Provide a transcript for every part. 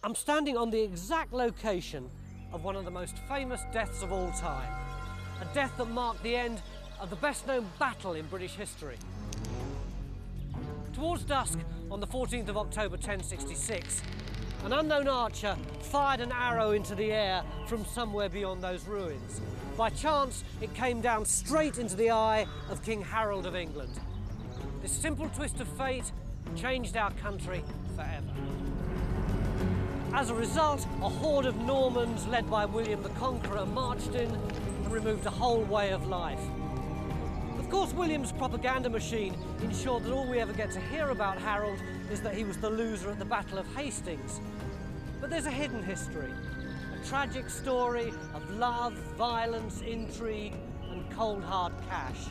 I'm standing on the exact location of one of the most famous deaths of all time. A death that marked the end of the best-known battle in British history. Towards dusk on the 14th of October 1066, an unknown archer fired an arrow into the air from somewhere beyond those ruins. By chance, it came down straight into the eye of King Harold of England. This simple twist of fate changed our country forever. As a result, a horde of Normans led by William the Conqueror marched in and removed a whole way of life. Of course, William's propaganda machine ensured that all we ever get to hear about Harold is that he was the loser at the Battle of Hastings. But there's a hidden history, a tragic story of love, violence, intrigue, and cold hard cash.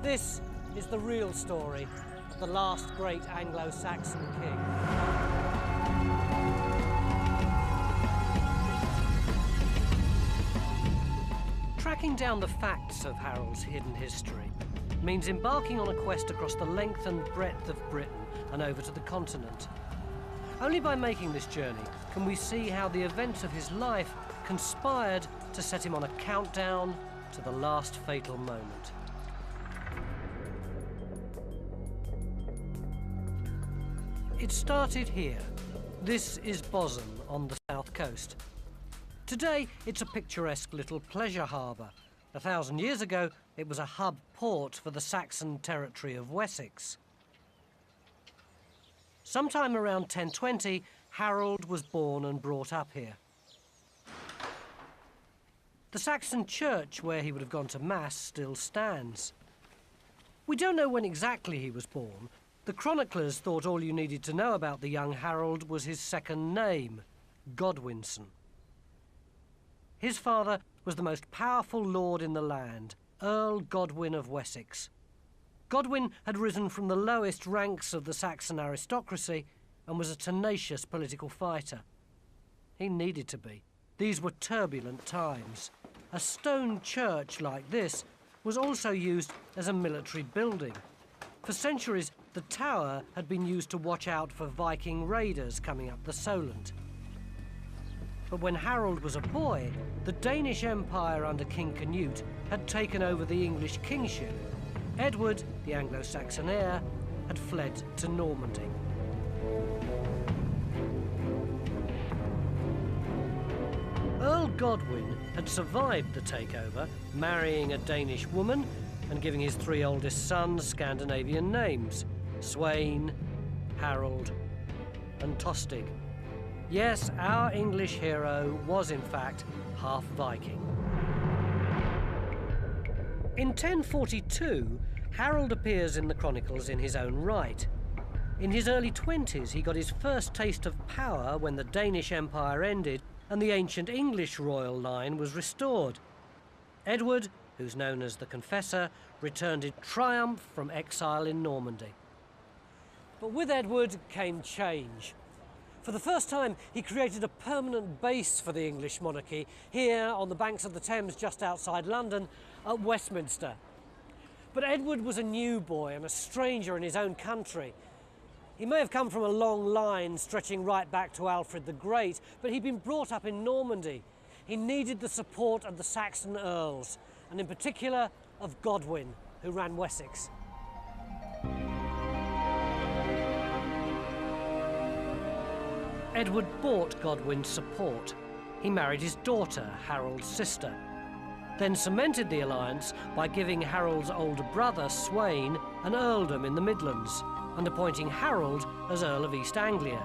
This is the real story of the last great Anglo-Saxon king. Tracking down the facts of Harold's hidden history means embarking on a quest across the length and breadth of Britain and over to the continent. Only by making this journey can we see how the events of his life conspired to set him on a countdown to the last fatal moment. It started here. This is Bosom on the south coast. Today, it's a picturesque little pleasure harbour. 1,000 years ago, it was a hub port for the Saxon territory of Wessex. Sometime around 1020, Harold was born and brought up here. The Saxon church where he would have gone to Mass still stands. We don't know when exactly he was born. The chroniclers thought all you needed to know about the young Harold was his second name, Godwinson. His father was the most powerful lord in the land, Earl Godwin of Wessex. Godwin had risen from the lowest ranks of the Saxon aristocracy and was a tenacious political fighter. He needed to be. These were turbulent times. A stone church like this was also used as a military building. For centuries, the tower had been used to watch out for Viking raiders coming up the Solent. But when Harold was a boy, the Danish Empire under King Canute had taken over the English kingship. Edward, the Anglo-Saxon heir, had fled to Normandy. Earl Godwin had survived the takeover, marrying a Danish woman and giving his 3 oldest sons Scandinavian names: Sweyn, Harold, and Tostig. Yes, our English hero was in fact half Viking. In 1042, Harold appears in the chronicles in his own right. In his early 20s, he got his first taste of power when the Danish Empire ended and the ancient English royal line was restored. Edward, who's known as the Confessor, returned in triumph from exile in Normandy. But with Edward came change. For the first time, he created a permanent base for the English monarchy here on the banks of the Thames just outside London at Westminster. But Edward was a new boy and a stranger in his own country. He may have come from a long line stretching right back to Alfred the Great, but he'd been brought up in Normandy. He needed the support of the Saxon earls, and in particular of Godwin, who ran Wessex. Edward bought Godwin's support. He married his daughter, Harold's sister, then cemented the alliance by giving Harold's older brother, Sweyn, an earldom in the Midlands and appointing Harold as Earl of East Anglia.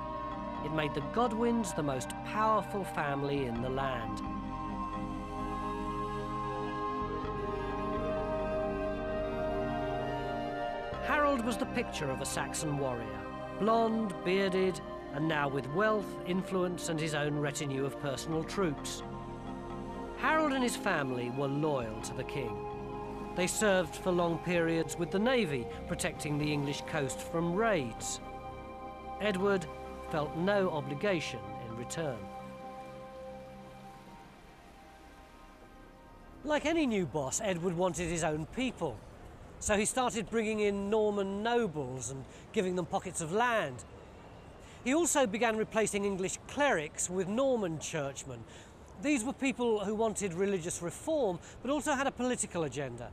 It made the Godwins the most powerful family in the land. Harold was the picture of a Saxon warrior, blonde, bearded, and now with wealth, influence, and his own retinue of personal troops. Harold and his family were loyal to the king. They served for long periods with the navy, protecting the English coast from raids. Edward felt no obligation in return. Like any new boss, Edward wanted his own people. So he started bringing in Norman nobles and giving them pockets of land. He also began replacing English clerics with Norman churchmen. These were people who wanted religious reform, but also had a political agenda.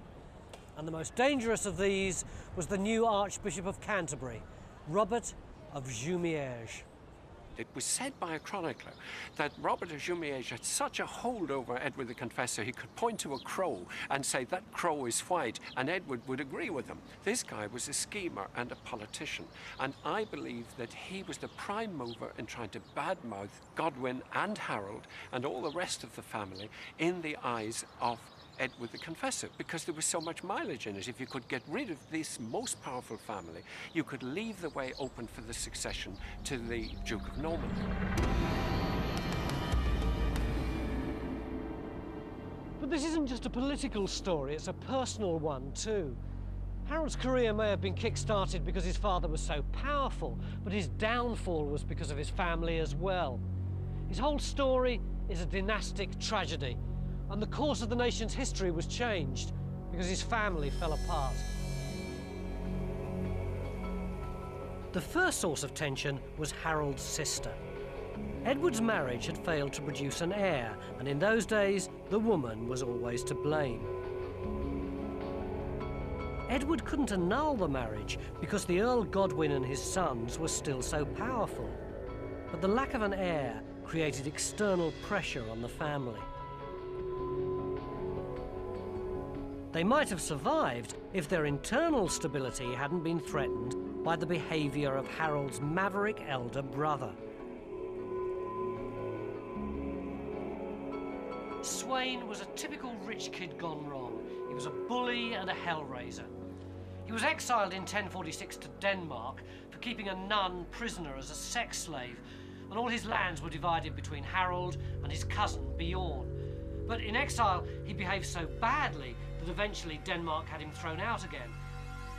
And the most dangerous of these was the new Archbishop of Canterbury, Robert of Jumièges. It was said by a chronicler that Robert of Jumièges had such a hold over Edward the Confessor, he could point to a crow and say, "That crow is white," and Edward would agree with him. This guy was a schemer and a politician, and I believe that he was the prime mover in trying to badmouth Godwin and Harold and all the rest of the family in the eyes of Edward the Confessor, because there was so much mileage in it. If you could get rid of this most powerful family, you could leave the way open for the succession to the Duke of Normandy. But this isn't just a political story, it's a personal one too. Harold's career may have been kick-started because his father was so powerful, but his downfall was because of his family as well. His whole story is a dynastic tragedy, and the course of the nation's history was changed because his family fell apart. The first source of tension was Harold's sister. Edward's marriage had failed to produce an heir, and in those days, the woman was always to blame. Edward couldn't annul the marriage because the Earl Godwin and his sons were still so powerful. But the lack of an heir created external pressure on the family. They might have survived if their internal stability hadn't been threatened by the behaviour of Harold's maverick elder brother. Sweyn was a typical rich kid gone wrong. He was a bully and a hellraiser. He was exiled in 1046 to Denmark for keeping a nun prisoner as a sex slave, and all his lands were divided between Harold and his cousin Bjorn. But in exile, he behaved so badly that eventually Denmark had him thrown out again.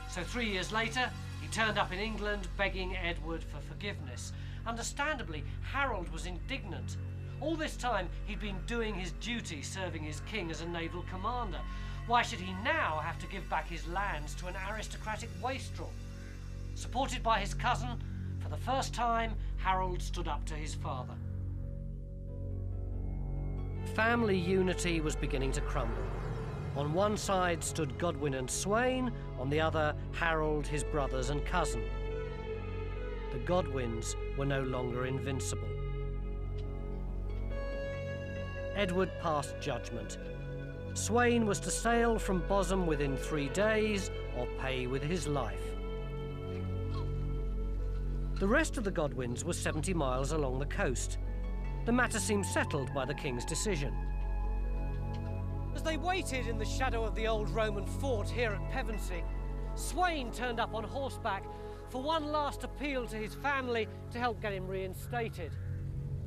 So 3 years later, he turned up in England begging Edward for forgiveness. Understandably, Harold was indignant. All this time, he'd been doing his duty serving his king as a naval commander. Why should he now have to give back his lands to an aristocratic wastrel? Supported by his cousin, for the first time, Harold stood up to his father. Family unity was beginning to crumble. On one side stood Godwin and Sweyn, on the other, Harold, his brothers and cousin. The Godwins were no longer invincible. Edward passed judgment. Sweyn was to sail from Bosom within 3 days or pay with his life. The rest of the Godwins were 70 miles along the coast. The matter seemed settled by the king's decision. As they waited in the shadow of the old Roman fort here at Pevensey, Sweyn turned up on horseback for one last appeal to his family to help get him reinstated.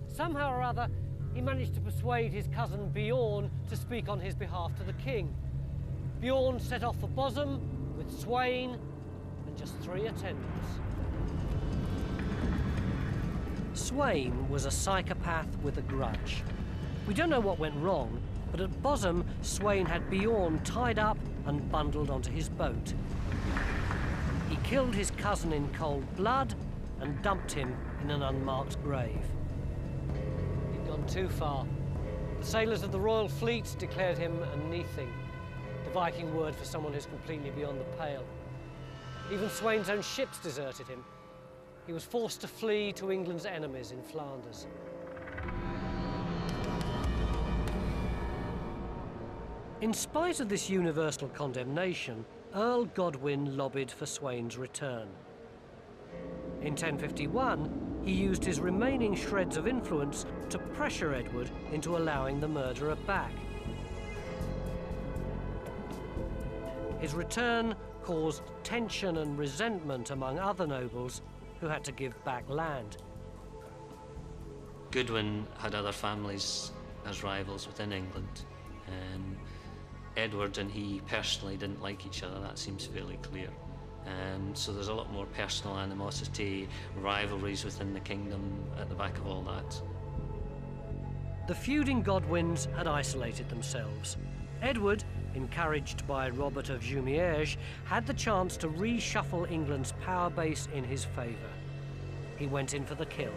Somehow or other, he managed to persuade his cousin Bjorn to speak on his behalf to the king. Bjorn set off for Bosom with Sweyn and just 3 attendants. Sweyn was a psychopath with a grudge. We don't know what went wrong, but at Bosom, Sweyn had Bjorn tied up and bundled onto his boat. He killed his cousin in cold blood and dumped him in an unmarked grave. He'd gone too far. The sailors of the Royal Fleet declared him a Neathing, the Viking word for someone who's completely beyond the pale. Even Sweyn's own ships deserted him. He was forced to flee to England's enemies in Flanders. In spite of this universal condemnation, Earl Godwin lobbied for Sweyn's return. In 1051, he used his remaining shreds of influence to pressure Edward into allowing the murderer back. His return caused tension and resentment among other nobles who had to give back land. Godwin had other families as rivals within England. Edward and he personally didn't like each other, that seems fairly clear. So there's a lot more personal animosity, rivalries within the kingdom at the back of all that. The feuding Godwins had isolated themselves. Edward, encouraged by Robert of Jumièges, had the chance to reshuffle England's power base in his favour. he went in for the kill.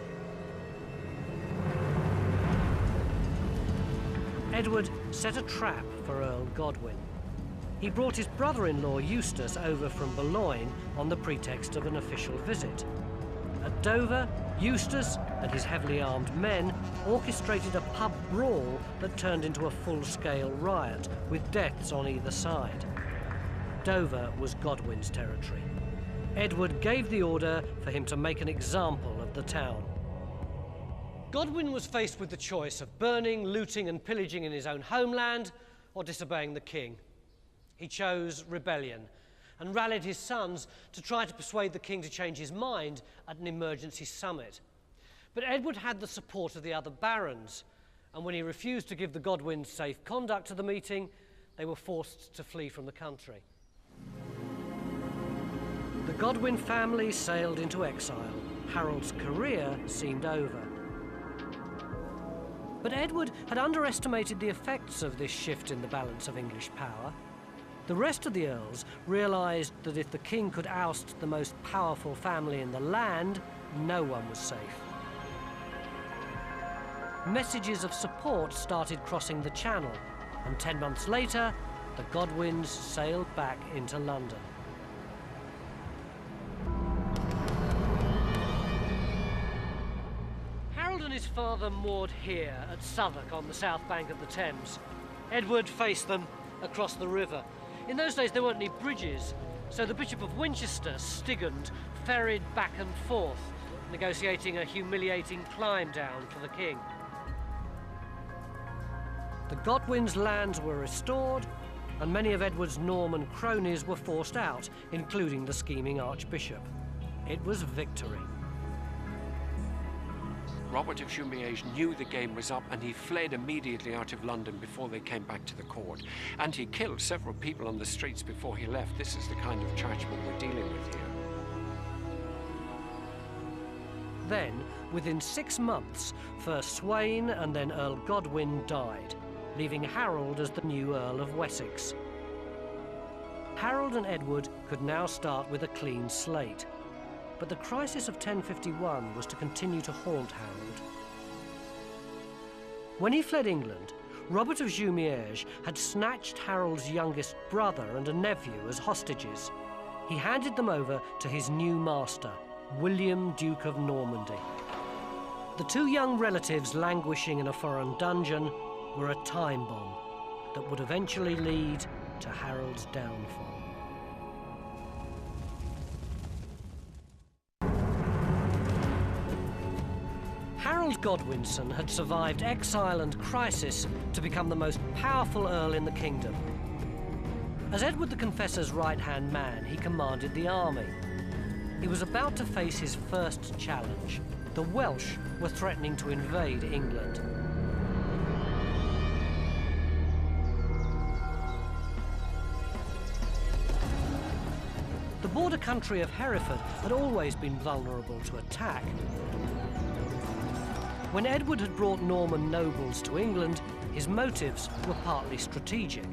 Edward set a trap for Earl Godwin. He brought his brother-in-law Eustace over from Boulogne on the pretext of an official visit. At Dover, Eustace and his heavily armed men orchestrated a pub brawl that turned into a full-scale riot, with deaths on either side. Dover was Godwin's territory. Edward gave the order for him to make an example of the town. Godwin was faced with the choice of burning, looting and pillaging in his own homeland or disobeying the king. He chose rebellion and rallied his sons to try to persuade the king to change his mind at an emergency summit. But Edward had the support of the other barons, and when he refused to give the Godwins safe conduct to the meeting, they were forced to flee from the country. The Godwin family sailed into exile. Harold's career seemed over. But Edward had underestimated the effects of this shift in the balance of English power. The rest of the earls realised that if the king could oust the most powerful family in the land, no one was safe. Messages of support started crossing the Channel, and 10 months later, the Godwins sailed back into London. Harold and his father moored here at Southwark on the south bank of the Thames. Edward faced them across the river. In those days there weren't any bridges, so the Bishop of Winchester, Stigand, ferried back and forth, negotiating a humiliating climb down for the king. The Godwins' lands were restored, and many of Edward's Norman cronies were forced out, including the scheming archbishop. It was victory. Robert of Jumièges knew the game was up, and he fled immediately out of London before they came back to the court. And he killed several people on the streets before he left. This is the kind of churchman we're dealing with here. Then, within 6 months, first Sweyn and then Earl Godwin died, leaving Harold as the new Earl of Wessex. Harold and Edward could now start with a clean slate. But the crisis of 1051 was to continue to haunt Harold. When he fled England, Robert of Jumièges had snatched Harold's youngest brother and a nephew as hostages. He handed them over to his new master, William, Duke of Normandy. The two young relatives languishing in a foreign dungeon were a time bomb that would eventually lead to Harold's downfall. Harold Godwinson had survived exile and crisis to become the most powerful earl in the kingdom. As Edward the Confessor's right-hand man, he commanded the army. He was about to face his first challenge. The Welsh were threatening to invade England. The border country of Hereford had always been vulnerable to attack. When Edward had brought Norman nobles to England, his motives were partly strategic.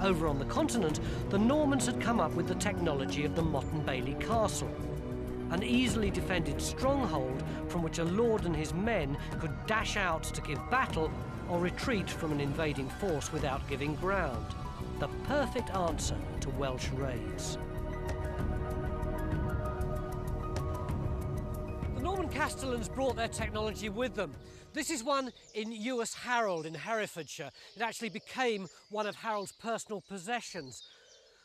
Over on the continent, the Normans had come up with the technology of the Motte and Bailey Castle, an easily defended stronghold from which a lord and his men could dash out to give battle or retreat from an invading force without giving ground. The perfect answer to Welsh raids. Norman Castellans brought their technology with them. This is one in Ewes Harold in Herefordshire. It actually became one of Harold's personal possessions.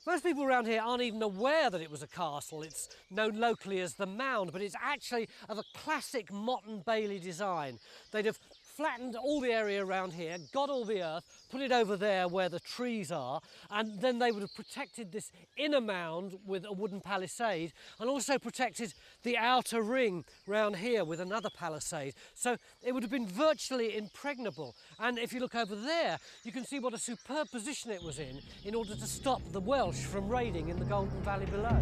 Most people around here aren't even aware that it was a castle. It's known locally as the Mound, but it's actually of a classic Motte and Bailey design. They'd have flattened all the area around here, got all the earth, put it over there where the trees are, and then they would have protected this inner mound with a wooden palisade and also protected the outer ring round here with another palisade. So it would have been virtually impregnable. And if you look over there, you can see what a superb position it was in order to stop the Welsh from raiding in the Golden Valley below.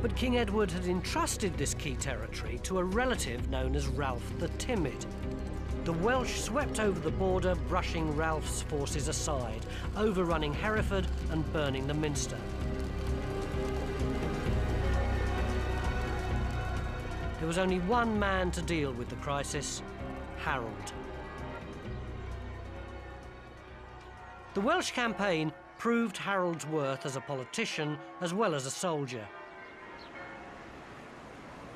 But King Edward had entrusted this key territory to a relative known as Ralph the Timid. The Welsh swept over the border, brushing Ralph's forces aside, overrunning Hereford and burning the Minster. there was only one man to deal with the crisis: Harold. The Welsh campaign proved Harold's worth as a politician as well as a soldier.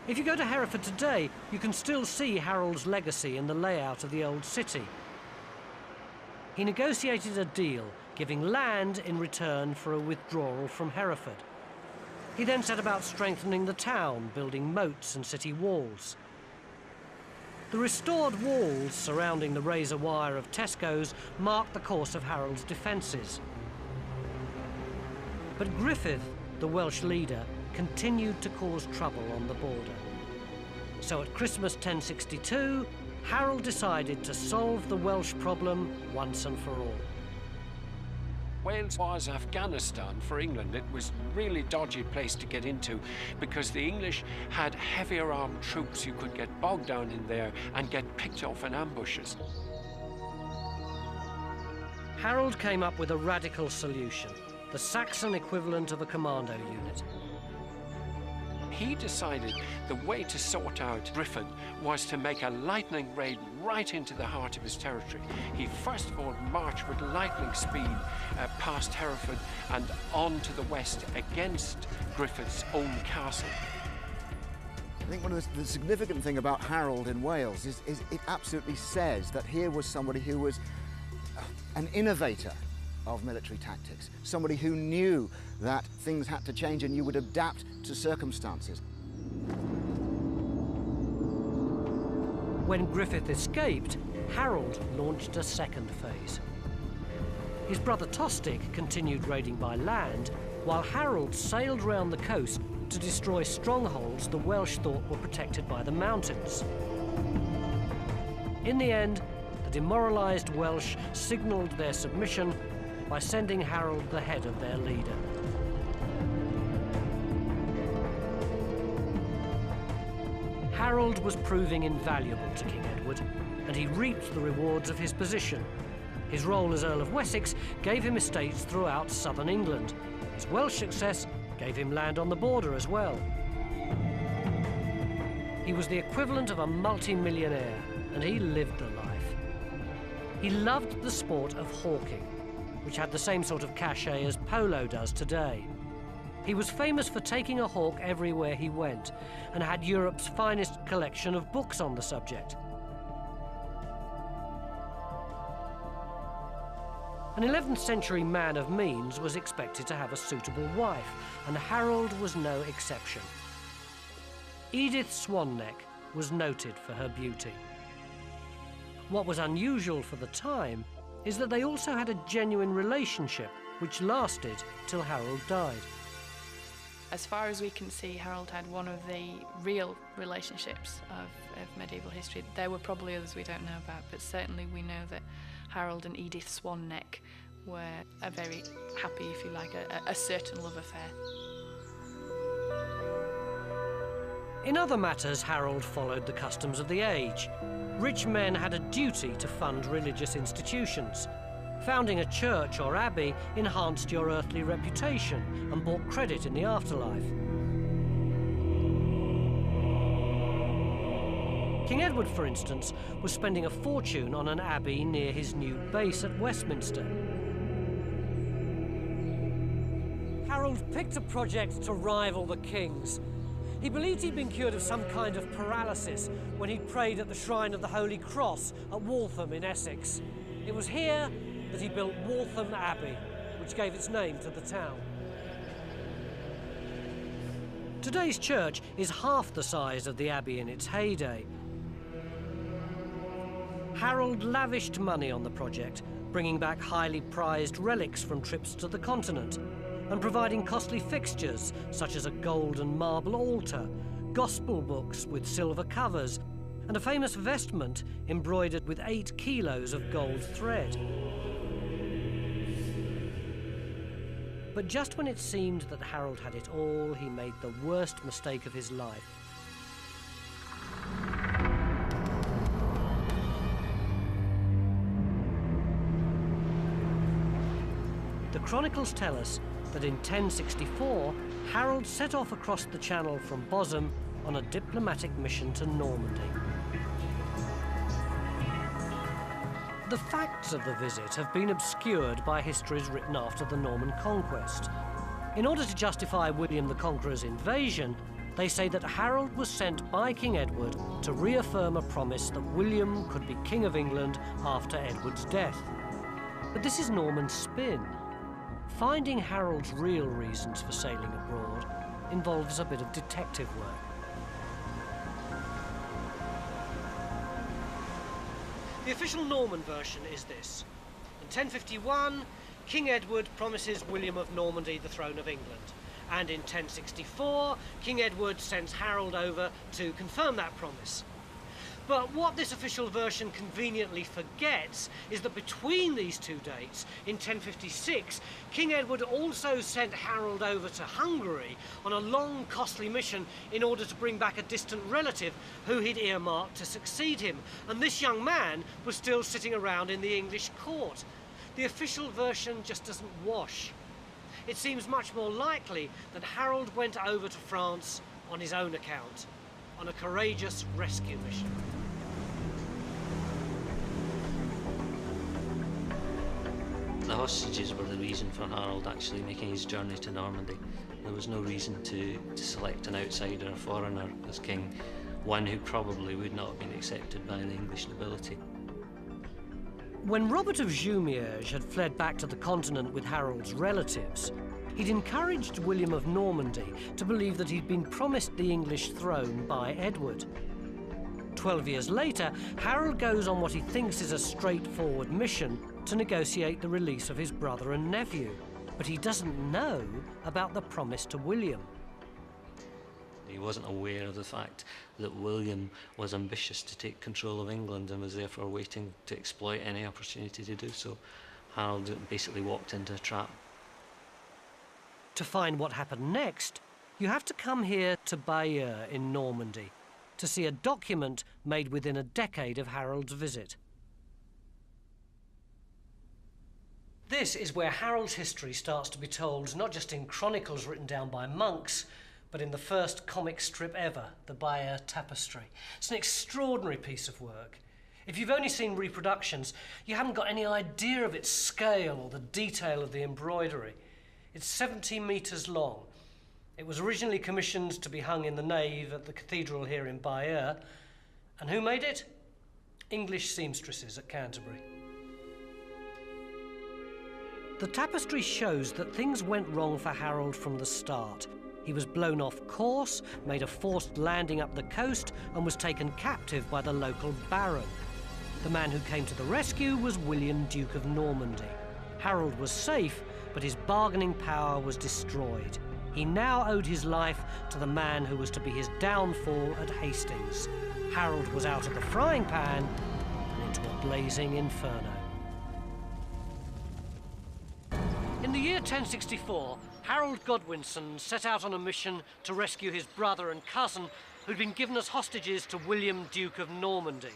If you go to Hereford today, you can still see Harold's legacy in the layout of the old city. He negotiated a deal, giving land in return for a withdrawal from Hereford. He then set about strengthening the town, building moats and city walls. The restored walls surrounding the razor wire of Tesco's marked the course of Harold's defences. But Griffith, the Welsh leader, continued to cause trouble on the border. So at Christmas 1062, Harold decided to solve the Welsh problem once and for all. Wales was Afghanistan for England. It was a really dodgy place to get into because the English had heavier armed troops who could get bogged down in there and get picked off in ambushes. Harold came up with a radical solution, the Saxon equivalent of a commando unit. He decided the way to sort out Griffith was to make a lightning raid right into the heart of his territory. He first of all marched with lightning speed past Hereford and on to the west against Griffith's own castle. I think one of the significant thing about Harold in Wales is it absolutely says that here was somebody who was an innovator of military tactics, somebody who knew that things had to change and you would adapt to circumstances. When Griffith escaped, Harold launched a second phase. His brother Tostig continued raiding by land, while Harold sailed round the coast to destroy strongholds the Welsh thought were protected by the mountains. In the end, the demoralised Welsh signalled their submission by sending Harold the head of their leader. Harold was proving invaluable to King Edward, and he reaped the rewards of his position. His role as Earl of Wessex gave him estates throughout southern England. His Welsh success gave him land on the border as well. He was the equivalent of a multi-millionaire, and he lived the life. He loved the sport of hawking, which had the same sort of cachet as polo does today. He was famous for taking a hawk everywhere he went, and had Europe's finest collection of books on the subject. An 11th century man of means was expected to have a suitable wife, and Harold was no exception. Edith Swanneck was noted for her beauty. What was unusual for the time is that they also had a genuine relationship which lasted till Harold died. As far as we can see, Harold had one of the real relationships of medieval history. There were probably others we don't know about, but certainly we know that Harold and Edith Swanneck were a very happy, if you like, a certain love affair. In other matters, Harold followed the customs of the age. Rich men had a duty to fund religious institutions. Founding a church or abbey enhanced your earthly reputation and brought credit in the afterlife. King Edward, for instance, was spending a fortune on an abbey near his new base at Westminster. Harold picked a project to rival the king's. He believed he'd been cured of some kind of paralysis when he'd prayed at the shrine of the Holy Cross at Waltham in Essex. It was here that he built Waltham Abbey, which gave its name to the town. Today's church is half the size of the abbey in its heyday. Harold lavished money on the project, bringing back highly prized relics from trips to the continent, and providing costly fixtures such as a gold and marble altar, gospel books with silver covers, and a famous vestment embroidered with 8 kilos of gold thread. But just when it seemed that Harold had it all, he made the worst mistake of his life. The chronicles tell us that in 1064, Harold set off across the Channel from Bosham on a diplomatic mission to Normandy. The facts of the visit have been obscured by histories written after the Norman conquest. In order to justify William the Conqueror's invasion, they say that Harold was sent by King Edward to reaffirm a promise that William could be King of England after Edward's death. But this is Norman spin. Finding Harold's real reasons for sailing abroad involves a bit of detective work. The official Norman version is this. In 1051, King Edward promises William of Normandy the throne of England. And in 1064, King Edward sends Harold over to confirm that promise. But what this official version conveniently forgets is that between these two dates, in 1056, King Edward also sent Harold over to Hungary on a long, costly mission in order to bring back a distant relative who he'd earmarked to succeed him. And this young man was still sitting around in the English court. The official version just doesn't wash. It seems much more likely that Harold went over to France on his own account, on a courageous rescue mission. The hostages were the reason for Harold actually making his journey to Normandy. There was no reason to select an outsider, a foreigner, as king, one who probably would not have been accepted by the English nobility. When Robert of Jumièges had fled back to the continent with Harold's relatives, he'd encouraged William of Normandy to believe that he'd been promised the English throne by Edward. 12 years later, Harold goes on what he thinks is a straightforward mission to negotiate the release of his brother and nephew, but he doesn't know about the promise to William. He wasn't aware of the fact that William was ambitious to take control of England and was therefore waiting to exploit any opportunity to do so. Harold basically walked into a trap. To find what happened next, you have to come here to Bayeux in Normandy to see a document made within a decade of Harold's visit. This is where Harold's history starts to be told, not just in chronicles written down by monks, but in the first comic strip ever, the Bayeux Tapestry. It's an extraordinary piece of work. If you've only seen reproductions, you haven't got any idea of its scale or the detail of the embroidery. It's 17 metres long. It was originally commissioned to be hung in the nave at the cathedral here in Bayeux. And who made it? English seamstresses at Canterbury. The tapestry shows that things went wrong for Harold from the start. He was blown off course, made a forced landing up the coast, and was taken captive by the local baron. The man who came to the rescue was William, Duke of Normandy. Harold was safe, but his bargaining power was destroyed. He now owed his life to the man who was to be his downfall at Hastings. Harold was out of the frying pan and into a blazing inferno. In the year 1064, Harold Godwinson set out on a mission to rescue his brother and cousin who'd been given as hostages to William, Duke of Normandy.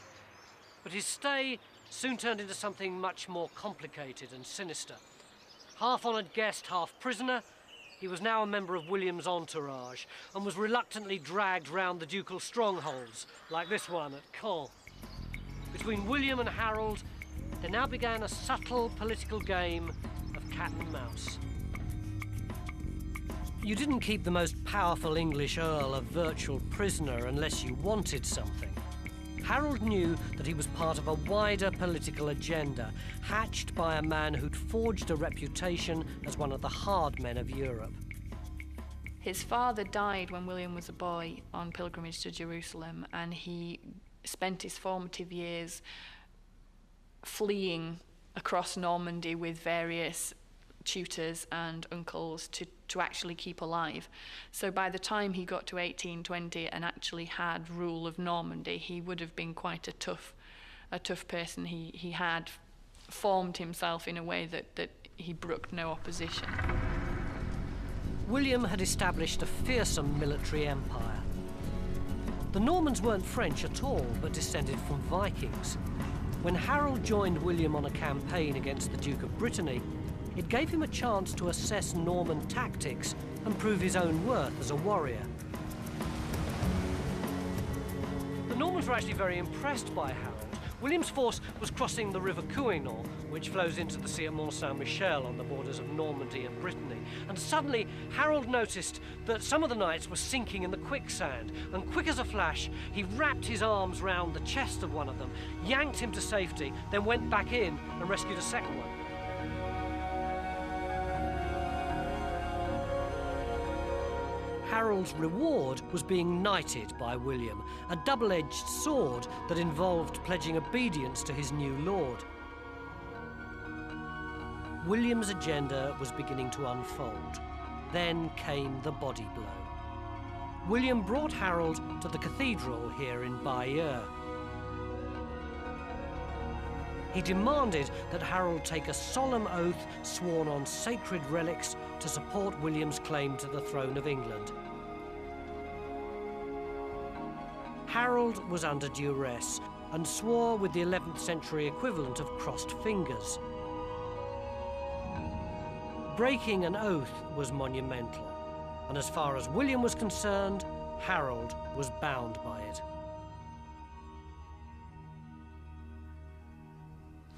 But his stay soon turned into something much more complicated and sinister. Half-honoured guest, half prisoner, he was now a member of William's entourage and was reluctantly dragged round the ducal strongholds, like this one at Caen. Between William and Harold, there now began a subtle political game of cat and mouse. You didn't keep the most powerful English earl a virtual prisoner unless you wanted something. Harold knew that he was part of a wider political agenda, hatched by a man who'd forged a reputation as one of the hard men of Europe. His father died when William was a boy on pilgrimage to Jerusalem, and he spent his formative years fleeing across Normandy with various tutors and uncles to actually keep alive. So by the time he got to 1820 and actually had rule of Normandy, he would have been quite a tough person. He had formed himself in a way that he brooked no opposition. William had established a fearsome military empire. The Normans weren't French at all, but descended from Vikings. When Harold joined William on a campaign against the Duke of Brittany, it gave him a chance to assess Norman tactics and prove his own worth as a warrior. Normans were actually very impressed by Harold. William's force was crossing the river Couesnon, which flows into the sea at Mont Saint-Michel on the borders of Normandy and Brittany. And suddenly, Harold noticed that some of the knights were sinking in the quicksand. And quick as a flash, he wrapped his arms round the chest of one of them, yanked him to safety, then went back in and rescued a second one. Harold's reward was being knighted by William, a double-edged sword that involved pledging obedience to his new lord. William's agenda was beginning to unfold. Then came the body blow. William brought Harold to the cathedral here in Bayeux. He demanded that Harold take a solemn oath sworn on sacred relics to support William's claim to the throne of England. Harold was under duress and swore with the 11th century equivalent of crossed fingers. Breaking an oath was monumental, and as far as William was concerned, Harold was bound by it.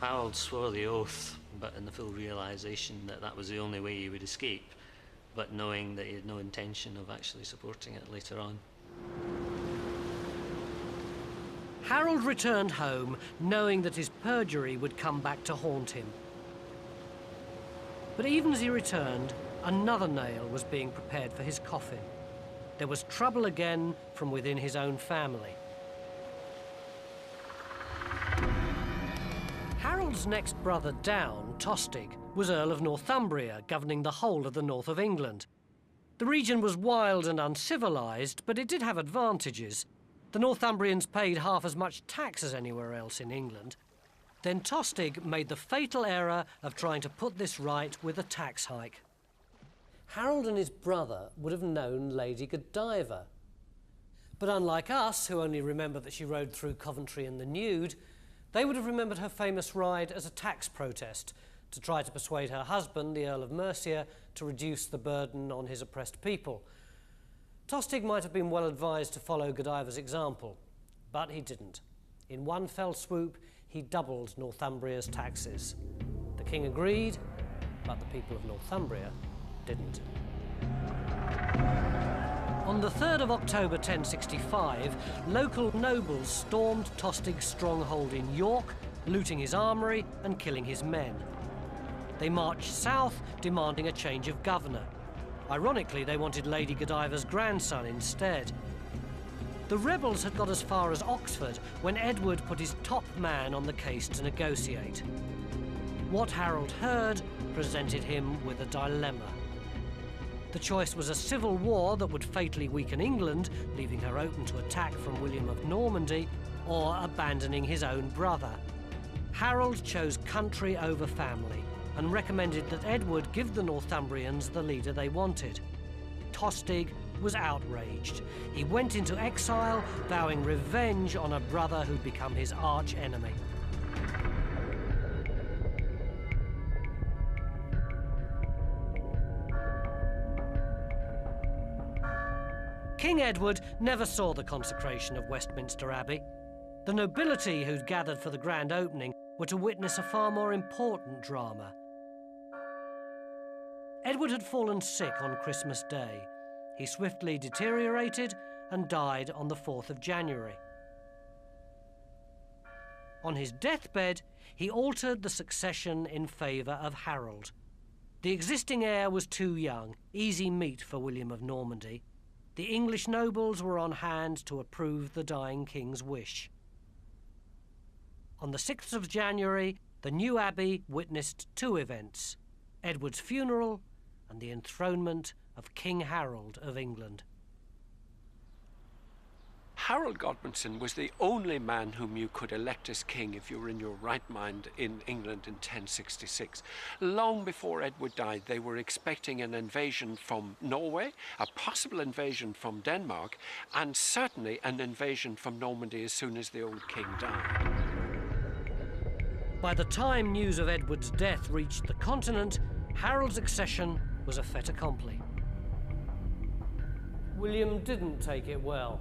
Harold swore the oath, but in the full realisation that that was the only way he would escape, but knowing that he had no intention of actually supporting it later on. Harold returned home knowing that his perjury would come back to haunt him. But even as he returned, another nail was being prepared for his coffin. There was trouble again from within his own family. Harold's next brother down, Tostig, was Earl of Northumbria, governing the whole of the north of England. The region was wild and uncivilized, but it did have advantages. The Northumbrians paid half as much tax as anywhere else in England. Then Tostig made the fatal error of trying to put this right with a tax hike. Harold and his brother would have known Lady Godiva. But unlike us, who only remember that she rode through Coventry in the nude, they would have remembered her famous ride as a tax protest to try to persuade her husband, the Earl of Mercia, to reduce the burden on his oppressed people. Tostig might have been well advised to follow Godiva's example, but he didn't. In one fell swoop, he doubled Northumbria's taxes. The king agreed, but the people of Northumbria didn't. On the 3rd of October 1065, local nobles stormed Tostig's stronghold in York, looting his armoury and killing his men. They marched south, demanding a change of governor. Ironically, they wanted Lady Godiva's grandson instead. The rebels had got as far as Oxford when Edward put his top man on the case to negotiate. What Harold heard presented him with a dilemma. The choice was a civil war that would fatally weaken England, leaving her open to attack from William of Normandy, or abandoning his own brother. Harold chose country over family and recommended that Edward give the Northumbrians the leader they wanted. Tostig was outraged. He went into exile, vowing revenge on a brother who'd become his arch enemy. King Edward never saw the consecration of Westminster Abbey. The nobility who'd gathered for the grand opening were to witness a far more important drama. Edward had fallen sick on Christmas Day. He swiftly deteriorated and died on the 4th of January. On his deathbed, he altered the succession in favour of Harold. The existing heir was too young, easy meat for William of Normandy. The English nobles were on hand to approve the dying king's wish. On the 6th of January, the new abbey witnessed two events: Edward's funeral and the enthronement of King Harold of England. Harold Godwinson was the only man whom you could elect as king if you were in your right mind in England in 1066. Long before Edward died, they were expecting an invasion from Norway, a possible invasion from Denmark, and certainly an invasion from Normandy as soon as the old king died. By the time news of Edward's death reached the continent, Harold's accession was a fait accompli. William didn't take it well.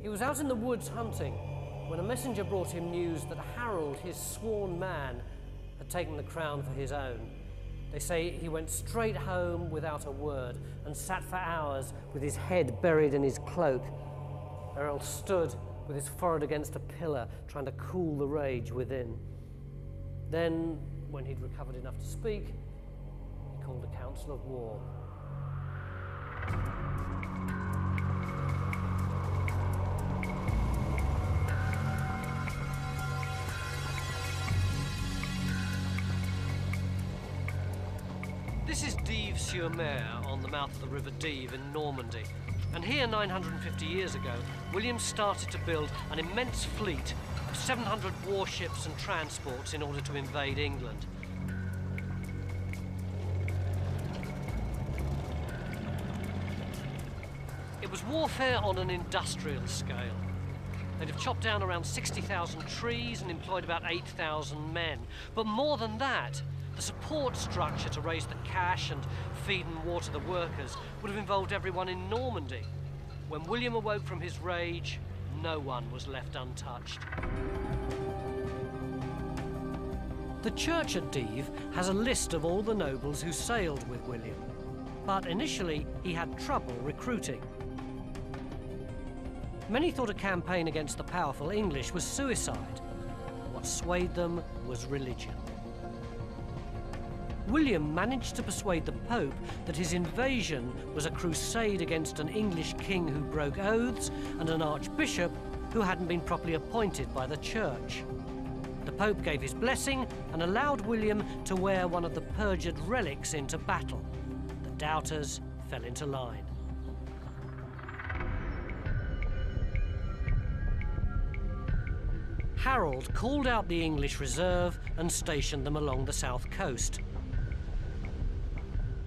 He was out in the woods hunting when a messenger brought him news that Harold, his sworn man, had taken the crown for his own. They say he went straight home without a word and sat for hours with his head buried in his cloak. Harold stood with his forehead against a pillar, trying to cool the rage within. Then, when he'd recovered enough to speak, he called a council of war. This is Dives-sur-Mer on the mouth of the River Dives in Normandy. And here, 950 years ago, William started to build an immense fleet of 700 warships and transports in order to invade England. It was warfare on an industrial scale. They'd have chopped down around 60,000 trees and employed about 8,000 men. But more than that, the support structure to raise the cash and feed and water the workers would have involved everyone in Normandy. When William awoke from his rage, no one was left untouched. The church at Dives has a list of all the nobles who sailed with William, but initially he had trouble recruiting. Many thought a campaign against the powerful English was suicide. What swayed them was religion. William managed to persuade the Pope that his invasion was a crusade against an English king who broke oaths and an archbishop who hadn't been properly appointed by the church. The Pope gave his blessing and allowed William to wear one of the perjured relics into battle. The doubters fell into line. Harold called out the English reserve and stationed them along the south coast.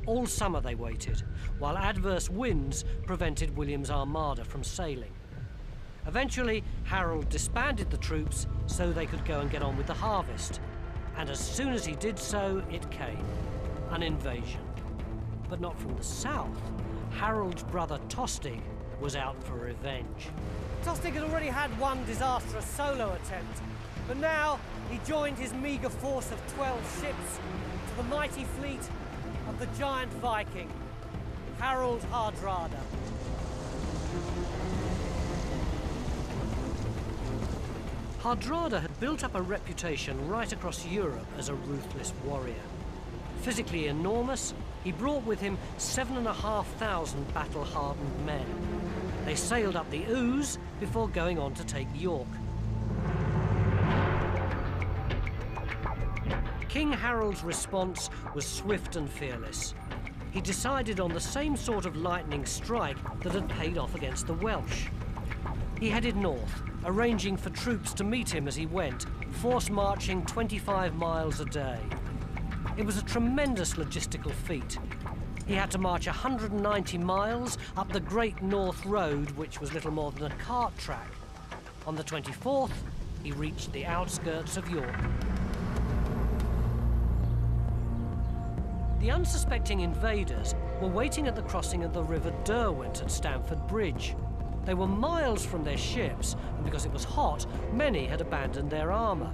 All summer they waited, while adverse winds prevented William's armada from sailing. Eventually, Harold disbanded the troops so they could go and get on with the harvest. And as soon as he did so, it came. An invasion. But not from the south. Harold's brother Tostig was out for revenge. Tostig had already had one disastrous solo attempt, but now he joined his meagre force of 12 ships to the mighty fleet of the giant Viking, Harold Hardrada. Hardrada had built up a reputation right across Europe as a ruthless warrior. Physically enormous, he brought with him 7,500 battle-hardened men. They sailed up the Ouse before going on to take York. King Harold's response was swift and fearless. He decided on the same sort of lightning strike that had paid off against the Welsh. He headed north, arranging for troops to meet him as he went, force marching 25 miles a day. It was a tremendous logistical feat. He had to march 190 miles up the Great North Road, which was little more than a cart track. On the 24th, he reached the outskirts of York. The unsuspecting invaders were waiting at the crossing of the River Derwent at Stamford Bridge. They were miles from their ships, and because it was hot, many had abandoned their armour.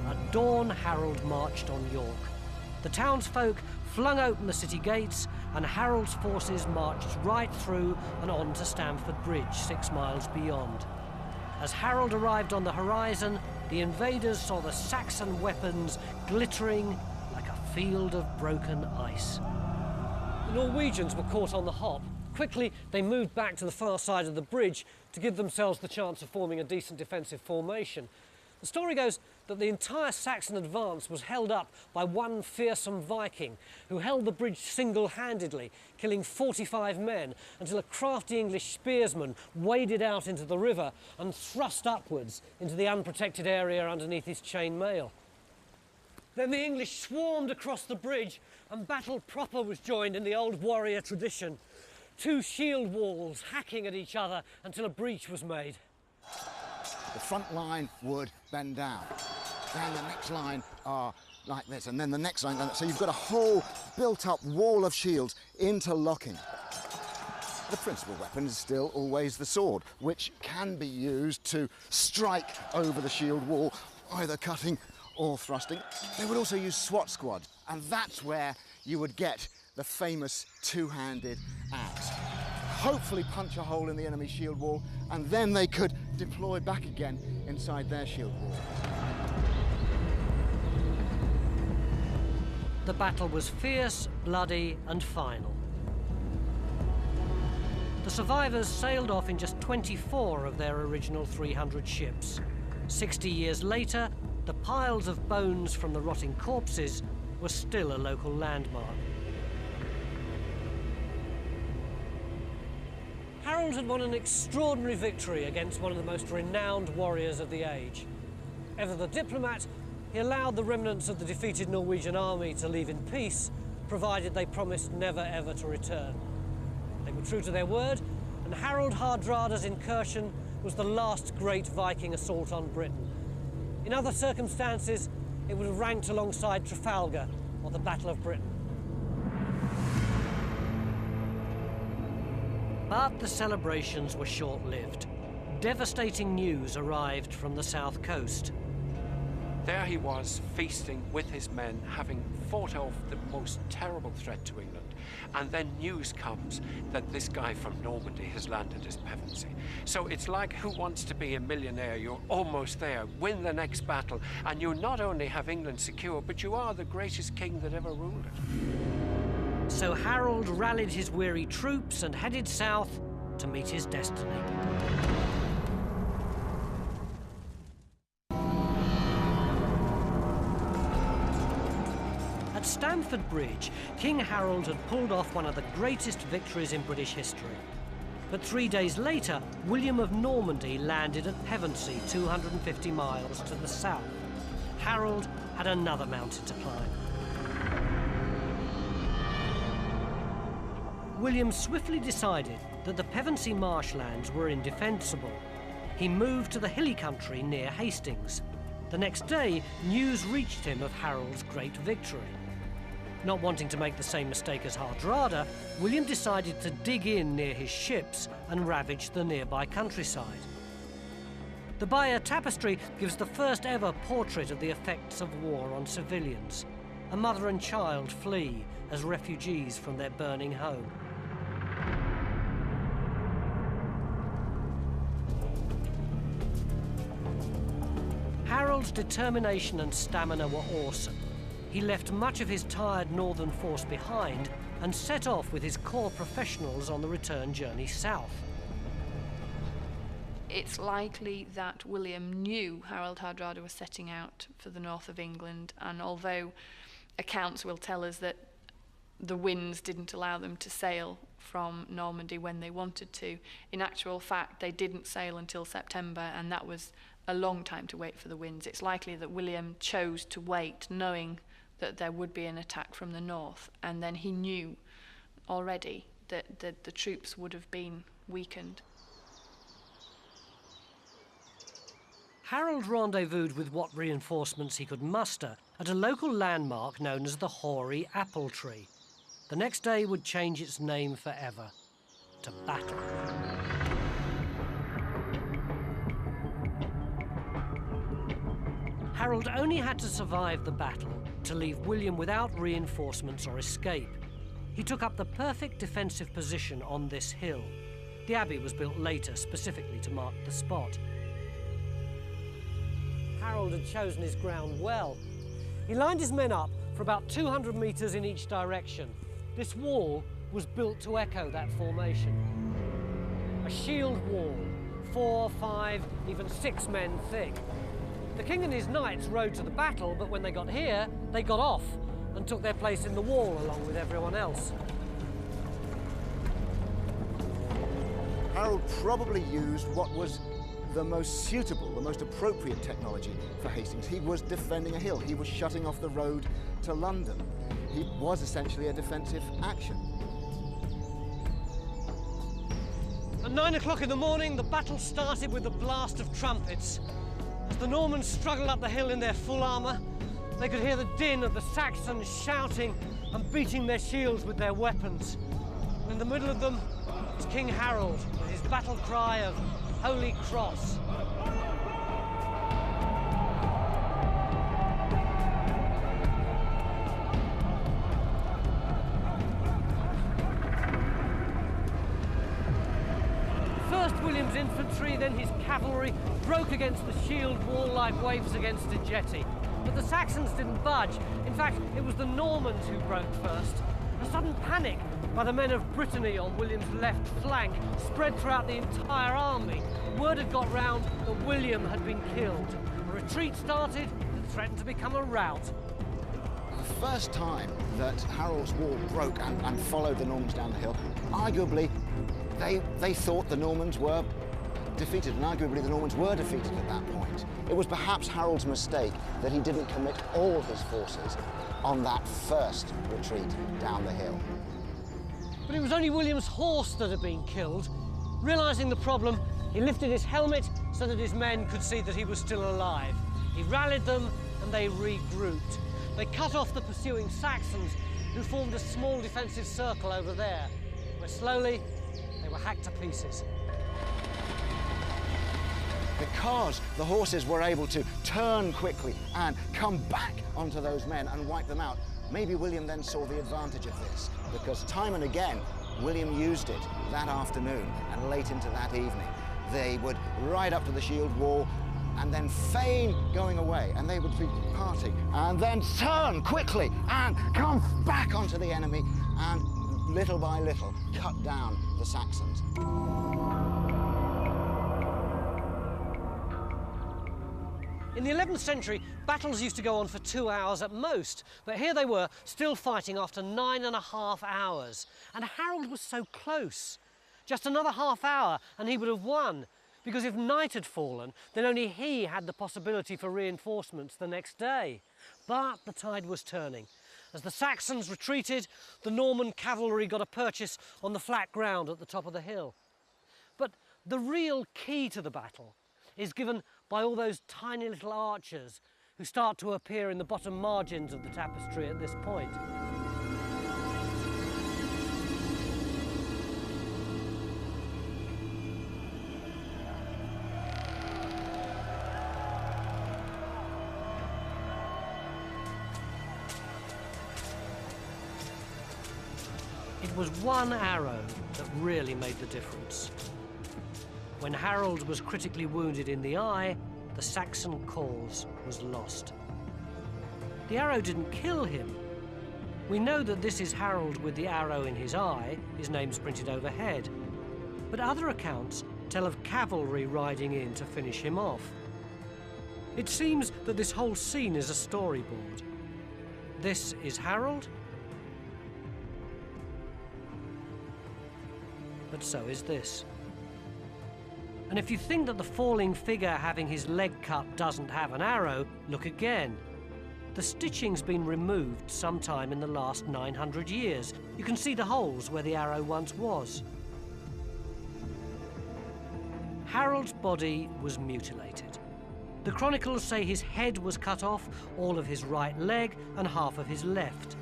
At dawn, Harold marched on York. The townsfolk flung open the city gates, and Harold's forces marched right through and on to Stamford Bridge, 6 miles beyond. As Harold arrived on the horizon, the invaders saw the Saxon weapons glittering like a field of broken ice. The Norwegians were caught on the hop. Quickly, they moved back to the far side of the bridge to give themselves the chance of forming a decent defensive formation. The story goes that the entire Saxon advance was held up by one fearsome Viking who held the bridge single-handedly, killing 45 men until a crafty English spearsman waded out into the river and thrust upwards into the unprotected area underneath his chain mail. Then the English swarmed across the bridge and battle proper was joined in the old warrior tradition. 2 shield walls hacking at each other until a breach was made. The front line would bend down. Down the next line are like this, and then the next line, so you've got a whole built-up wall of shields interlocking. The principal weapon is still always the sword, which can be used to strike over the shield wall, either cutting or thrusting. They would also use SWAT squads, and that's where you would get the famous two-handed axe. Hopefully punch a hole in the enemy shield wall, and then they could deploy back again inside their shield wall. The battle was fierce, bloody, and final. The survivors sailed off in just 24 of their original 300 ships. 60 years later, the piles of bones from the rotting corpses were still a local landmark. Harold had won an extraordinary victory against one of the most renowned warriors of the age. Ever the diplomat, he allowed the remnants of the defeated Norwegian army to leave in peace, provided they promised never ever to return. They were true to their word, and Harold Hardrada's incursion was the last great Viking assault on Britain. In other circumstances, it would have ranked alongside Trafalgar or the Battle of Britain. But the celebrations were short-lived. Devastating news arrived from the south coast. There he was, feasting with his men, having fought off the most terrible threat to England. And then news comes that this guy from Normandy has landed as Pevensey. So it's like Who Wants to Be a Millionaire? You're almost there, win the next battle, and you not only have England secure, but you are the greatest king that ever ruled it. So Harold rallied his weary troops and headed south to meet his destiny. At Stamford Bridge, King Harold had pulled off one of the greatest victories in British history. But 3 days later, William of Normandy landed at Pevensey, 250 miles to the south. Harold had another mountain to climb. William swiftly decided that the Pevensey marshlands were indefensible. He moved to the hilly country near Hastings. The next day, news reached him of Harold's great victory. Not wanting to make the same mistake as Hardrada, William decided to dig in near his ships and ravage the nearby countryside. The Bayeux Tapestry gives the first ever portrait of the effects of war on civilians. A mother and child flee as refugees from their burning home. Harold's determination and stamina were awesome. He left much of his tired northern force behind and set off with his corps professionals on the return journey south. It's likely that William knew Harold Hardrada was setting out for the north of England, and although accounts will tell us that the winds didn't allow them to sail from Normandy when they wanted to, in actual fact they didn't sail until September, and that was a long time to wait for the winds. It's likely that William chose to wait, knowing that there would be an attack from the north, and then he knew already that the troops would have been weakened. Harold rendezvoused with what reinforcements he could muster at a local landmark known as the Hoary Apple Tree. The next day would change its name forever to battle. Harold only had to survive the battle to leave William without reinforcements or escape. He took up the perfect defensive position on this hill. The abbey was built later specifically to mark the spot. Harold had chosen his ground well. He lined his men up for about 200 metres in each direction. This wall was built to echo that formation. A shield wall, 4, 5, even 6 men thick. The king and his knights rode to the battle, but when they got here, they got off and took their place in the wall along with everyone else. Harold probably used what was the most suitable, the most appropriate technology for Hastings. He was defending a hill. He was shutting off the road to London. He was essentially a defensive action. At 9 o'clock in the morning, the battle started with the blast of trumpets. As the Normans struggled up the hill in their full armour, They could hear the din of the Saxons shouting and beating their shields with their weapons. And in the middle of them was King Harold with his battle cry of Holy Cross. First William's infantry, then his cavalry, broke against the shield wall like waves against a jetty. But the Saxons didn't budge. In fact, it was the Normans who broke first. A sudden panic by the men of Brittany on William's left flank spread throughout the entire army. Word had got round that William had been killed. A retreat started that threatened to become a rout. The first time that Harold's wall broke and followed the Normans down the hill, arguably they thought the Normans were defeated, and arguably the Normans were defeated at that point. It was perhaps Harold's mistake that he didn't commit all his forces on that first retreat down the hill. But it was only William's horse that had been killed. Realising the problem, he lifted his helmet so that his men could see that he was still alive. He rallied them and they regrouped. They cut off the pursuing Saxons, who formed a small defensive circle over there, where slowly they were hacked to pieces. Because the horses were able to turn quickly and come back onto those men and wipe them out, maybe William then saw the advantage of this, because time and again, William used it that afternoon and late into that evening. They would ride up to the shield wall and then feign going away, and they would be parting, and then turn quickly and come back onto the enemy and little by little cut down the Saxons. In the 11th century, battles used to go on for 2 hours at most, but here they were, still fighting after 9.5 hours. And Harold was so close. Just another half hour and he would have won, because if night had fallen, then only he had the possibility for reinforcements the next day. But the tide was turning. As the Saxons retreated, the Norman cavalry got a purchase on the flat ground at the top of the hill. But the real key to the battle is given by all those tiny little archers who start to appear in the bottom margins of the tapestry at this point. It was one arrow that really made the difference. When Harold was critically wounded in the eye, the Saxon cause was lost. The arrow didn't kill him. We know that this is Harold with the arrow in his eye, his name's printed overhead. But other accounts tell of cavalry riding in to finish him off. It seems that this whole scene is a storyboard. This is Harold, but so is this. And if you think that the falling figure having his leg cut doesn't have an arrow, look again. The stitching's been removed sometime in the last 900 years. You can see the holes where the arrow once was. Harold's body was mutilated. The chronicles say his head was cut off, all of his right leg and half of his left.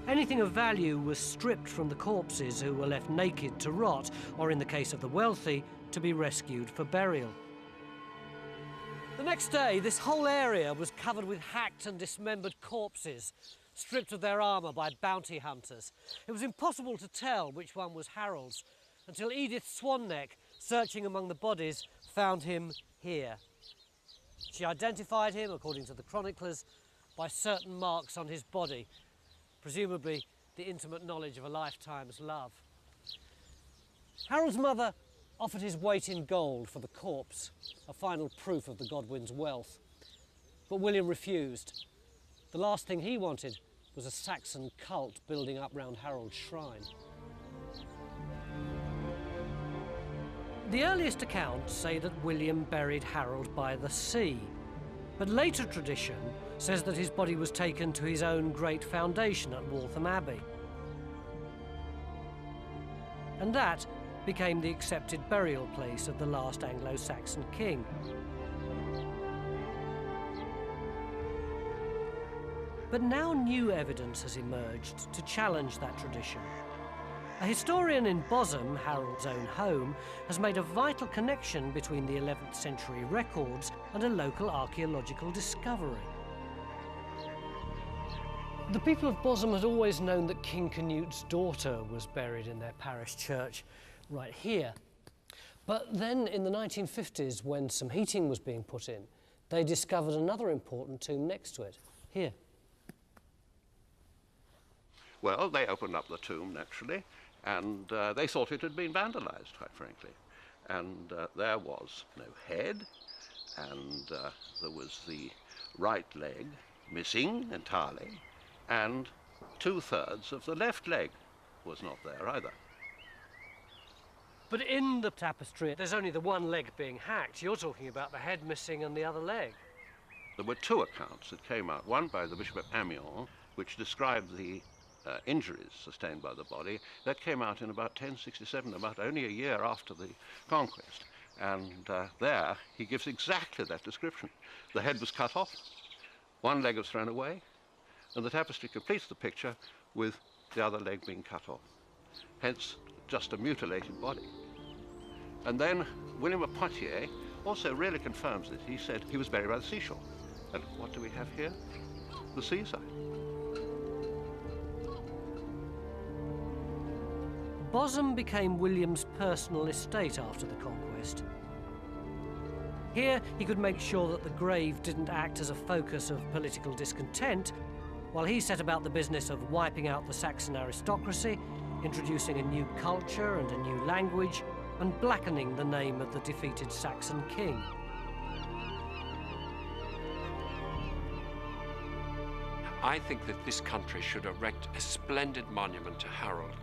Anything of value was stripped from the corpses, who were left naked to rot, or in the case of the wealthy, to be rescued for burial. The next day, this whole area was covered with hacked and dismembered corpses, stripped of their armour by bounty hunters. It was impossible to tell which one was Harold's, until Edith Swanneck, searching among the bodies, found him here. She identified him, according to the chroniclers, by certain marks on his body, presumably the intimate knowledge of a lifetime's love. Harold's mother offered his weight in gold for the corpse, a final proof of the Godwin's wealth. But William refused. The last thing he wanted was a Saxon cult building up round Harold's shrine. The earliest accounts say that William buried Harold by the sea, but later tradition says that his body was taken to his own great foundation at Waltham Abbey. And that became the accepted burial place of the last Anglo-Saxon king. But now new evidence has emerged to challenge that tradition. A historian in Bosham, Harold's own home, has made a vital connection between the 11th century records and a local archaeological discovery. The people of Bosham had always known that King Canute's daughter was buried in their parish church right here. But then in the 1950s, when some heating was being put in, they discovered another important tomb next to it, here. Well, they opened up the tomb, naturally, and they thought it had been vandalized, quite frankly. And there was no head, and there was the right leg missing entirely, and 2/3 of the left leg was not there either. But in the tapestry, there's only the one leg being hacked. You're talking about the head missing and the other leg. There were two accounts that came out, one by the Bishop of Amiens, which described the injuries sustained by the body. That came out in about 1067, about only a year after the conquest. And there he gives exactly that description. The head was cut off, one leg was thrown away, and the tapestry completes the picture with the other leg being cut off. Hence, just a mutilated body. And then William of Poitiers also really confirms it. He said he was buried by the seashore. And what do we have here? The seaside. Bosham became William's personal estate after the conquest. Here he could make sure that the grave didn't act as a focus of political discontent, while he set about the business of wiping out the Saxon aristocracy, introducing a new culture and a new language, and blackening the name of the defeated Saxon king. I think that this country should erect a splendid monument to Harold.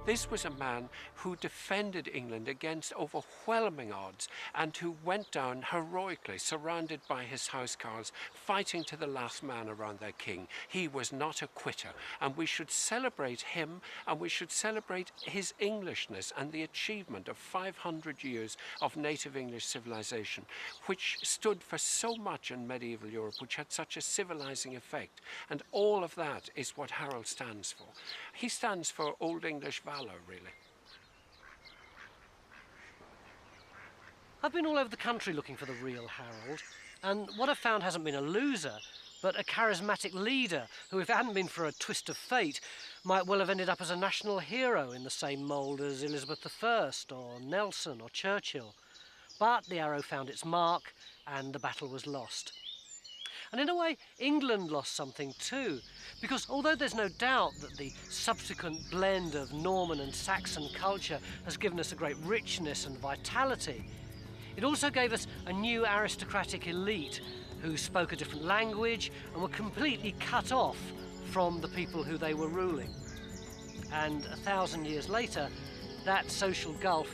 This was a man who defended England against overwhelming odds and who went down heroically, surrounded by his housecarls, fighting to the last man around their king. He was not a quitter, and we should celebrate him, and we should celebrate his Englishness and the achievement of 500 years of native English civilization, which stood for so much in medieval Europe, which had such a civilizing effect. And all of that is what Harold stands for. He stands for Old English valor, really. I've been all over the country looking for the real Harold, and what I've found hasn't been a loser, but a charismatic leader who, if it hadn't been for a twist of fate, might well have ended up as a national hero in the same mould as Elizabeth I or Nelson or Churchill. But the arrow found its mark and the battle was lost. And in a way, England lost something too, because although there's no doubt that the subsequent blend of Norman and Saxon culture has given us a great richness and vitality, it also gave us a new aristocratic elite who spoke a different language and were completely cut off from the people who they were ruling. And 1,000 years later, that social gulf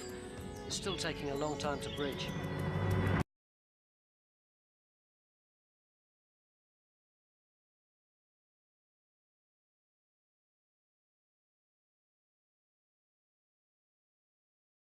is still taking a long time to bridge.